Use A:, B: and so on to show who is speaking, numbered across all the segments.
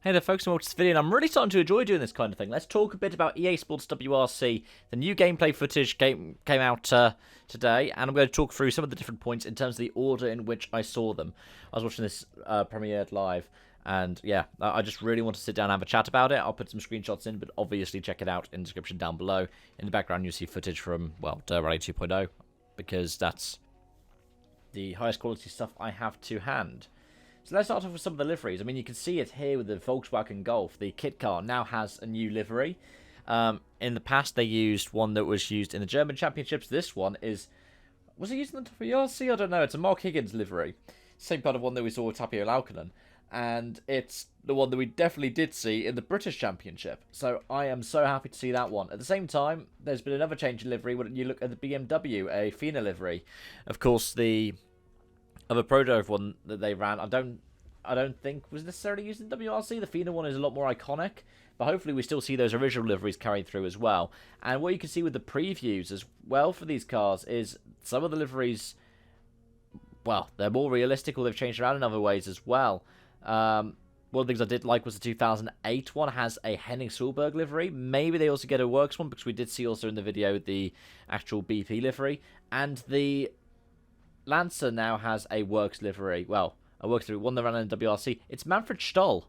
A: Hey there folks, and welcome to this video, and I'm really starting to enjoy doing this kind of thing. Let's talk a bit about EA Sports WRC. The new gameplay footage came out today, and I'm going to talk through some of the different points in terms of the order in which I saw them. I was watching this premiered live, and yeah, I just really want to sit down and have a chat about it. I'll put some screenshots in, but obviously check it out in the description down below. In the background you'll see footage from, well, Dirt Rally 2.0, because that's the highest quality stuff I have to hand. So let's start off with some of the liveries. I mean, you can see it here with the Volkswagen Golf. The kit car now has a new livery. In the past, they used one that was used in the German Championships. This one is... Was it used in the WRC? I don't know. It's a Mark Higgins livery. Same kind of one that we saw with Tapio Laukkanen. And it's the one that we definitely did see in the British Championship. So I am so happy to see that one. At the same time, there's been another change in livery when you look at the BMW, a FINA livery. Of course, the other Prodove one that they ran, I don't think was necessarily used in WRC. The FINA one is a lot more iconic, but hopefully we still see those original liveries carried through as well. And what you can see with the previews as well for these cars is some of the liveries, well, they're more realistic, or they've changed around in other ways as well. One of the things I did like was the 2008 one has a Henning Solberg livery. Maybe they also get a Works one, because we did see also in the video the actual BP livery. And the Lancer now has a Works livery. Well, a Works livery, one that ran in WRC. It's Manfred Stoll.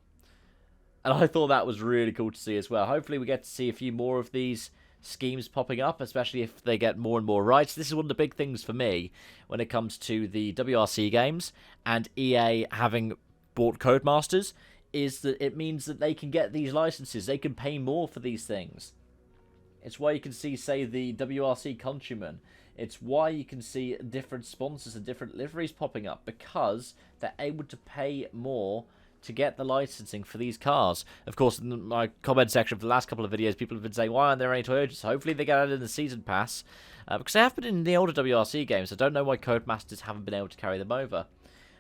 A: And I thought that was really cool to see as well. Hopefully we get to see a few more of these schemes popping up, especially if they get more and more rights. This is one of the big things for me when it comes to the WRC games and EA having bought Codemasters, is that it means that they can get these licenses. They can pay more for these things. It's why you can see, say, the WRC Countryman. It's why you can see different sponsors and different liveries popping up, because they're able to pay more to get the licensing for these cars. Of course, in my comment section for the last couple of videos, people have been saying, why aren't there any Toyotas? Hopefully they get added in the Season Pass, because they have been in the older WRC games. I don't know why Codemasters haven't been able to carry them over.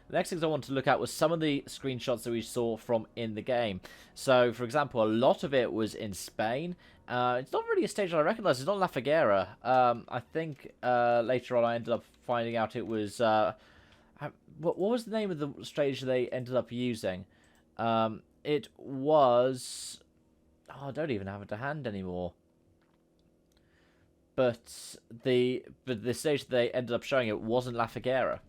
A: The next things I wanted to look at was some of the screenshots that we saw from in the game. So, for example, a lot of it was in Spain. It's not really a stage that I recognise. It's not La Figuera. I think later on I ended up finding out it was... what was the name of the stage they ended up using? It was... Oh, I don't even have it to hand anymore. But the stage that they ended up showing it wasn't La Figuera.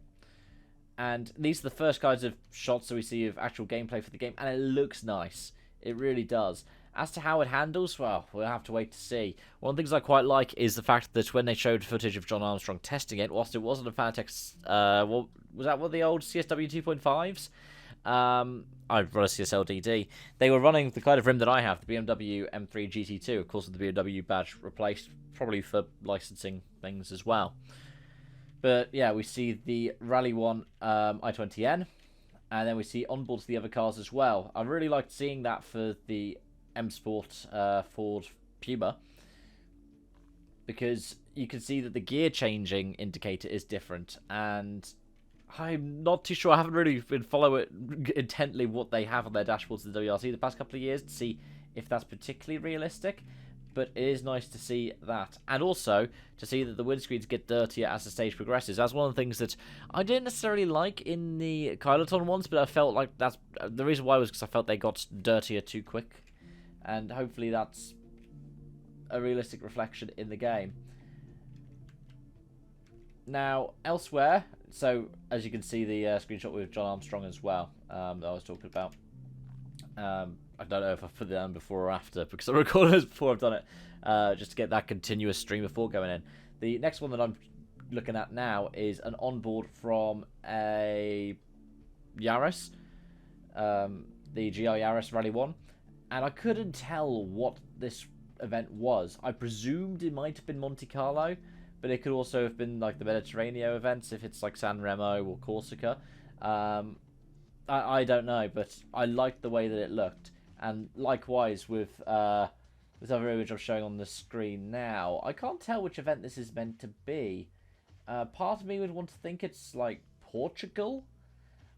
A: And these are the first kinds of shots that we see of actual gameplay for the game, and it looks nice. It really does. As to how it handles, well, we'll have to wait to see. One of the things I quite like is the fact that when they showed footage of John Armstrong testing it, whilst it wasn't a Fanatec, was that one of the old CSW 2.5s? I run a CSL-DD. They were running the kind of rim that I have, the BMW M3 GT2, of course with the BMW badge replaced, probably for licensing things as well. But yeah, we see the Rally 1 i20N, and then we see onboard to the other cars as well. I really liked seeing that for the M Sport Ford Puma, because you can see that the gear changing indicator is different, and I'm not too sure. I haven't really been following intently what they have on their dashboards in the WRC the past couple of years to see if that's particularly realistic. But it is nice to see that. And also, to see that the windscreens get dirtier as the stage progresses. That's one of the things that I didn't necessarily like in the Kyloton ones, but I felt like that's... The reason why was because I felt they got dirtier too quick. And hopefully that's a realistic reflection in the game. Now, elsewhere... So, as you can see, the screenshot with John Armstrong as well, that I was talking about. I don't know if I've put it on before or after, because I recorded this before I've done it, just to get that continuous stream before going in. The next one that I'm looking at now is an onboard from a Yaris, the GR Yaris Rally 1, and I couldn't tell what this event was. I presumed it might have been Monte Carlo, but it could also have been like the Mediterranean events, if it's like San Remo or Corsica. I don't know, but I liked the way that it looked. And likewise with this other image I'm showing on the screen now, I can't tell which event this is meant to be. Part of me would want to think it's like Portugal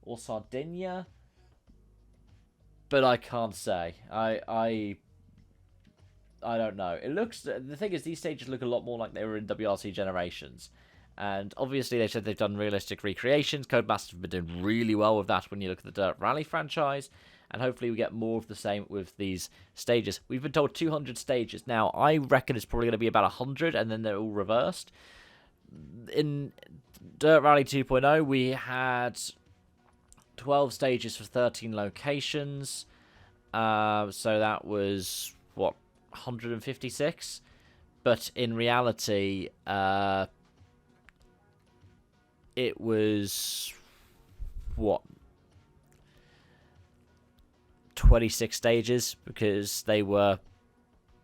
A: or Sardinia, but I can't say. I don't know. It looks... The thing is, these stages look a lot more like they were in WRC Generations. And obviously they said they've done realistic recreations. Codemasters have been doing really well with that when you look at the Dirt Rally franchise. and hopefully we get more of the same with these stages. We've been told 200 stages. Now, I reckon it's probably going to be about 100, and then they're all reversed. In Dirt Rally 2.0, we had 12 stages for 13 locations. So that was, what, 156? But in reality, it was, what, 26 stages, because they were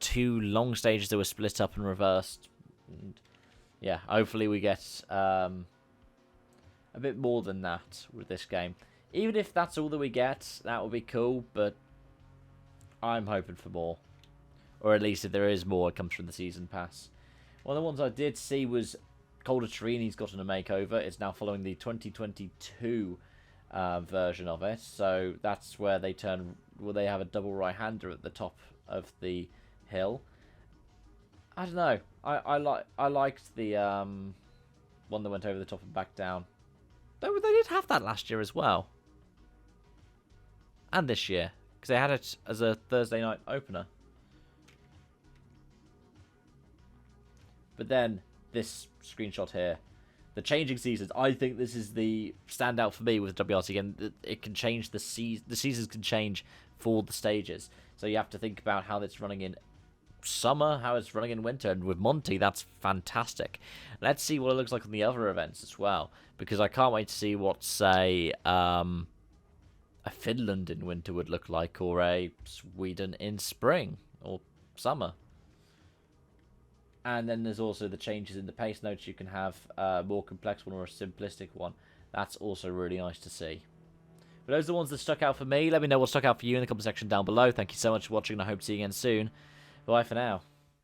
A: 2 long stages that were split up and reversed. And yeah, hopefully we get a bit more than that with this game. Even if that's all that we get, that would be cool, but I'm hoping for more. Or at least if there is more, it comes from the Season Pass. One of the ones I did see was Calder Torini's gotten a makeover. It's now following the 2022 version of it. So that's where they they have a double right-hander at the top of the hill. I don't know. I liked the one that went over the top and back down. They did have that last year as well. And this year. Because they had it as a Thursday night opener. But then, this screenshot here. The changing seasons. I think this is the standout for me with WRC. Again, it can change the seasons can change for the stages. So you have to think about how it's running in summer, how it's running in winter. And with Monty, that's fantastic. Let's see what it looks like on the other events as well. Because I can't wait to see what, say, a Finland in winter would look like, or a Sweden in spring or summer. And then there's also the changes in the pace notes. You can have a more complex one or a simplistic one. That's also really nice to see. But those are the ones that stuck out for me. Let me know what stuck out for you in the comment section down below. Thank you so much for watching, and I hope to see you again soon. Bye for now.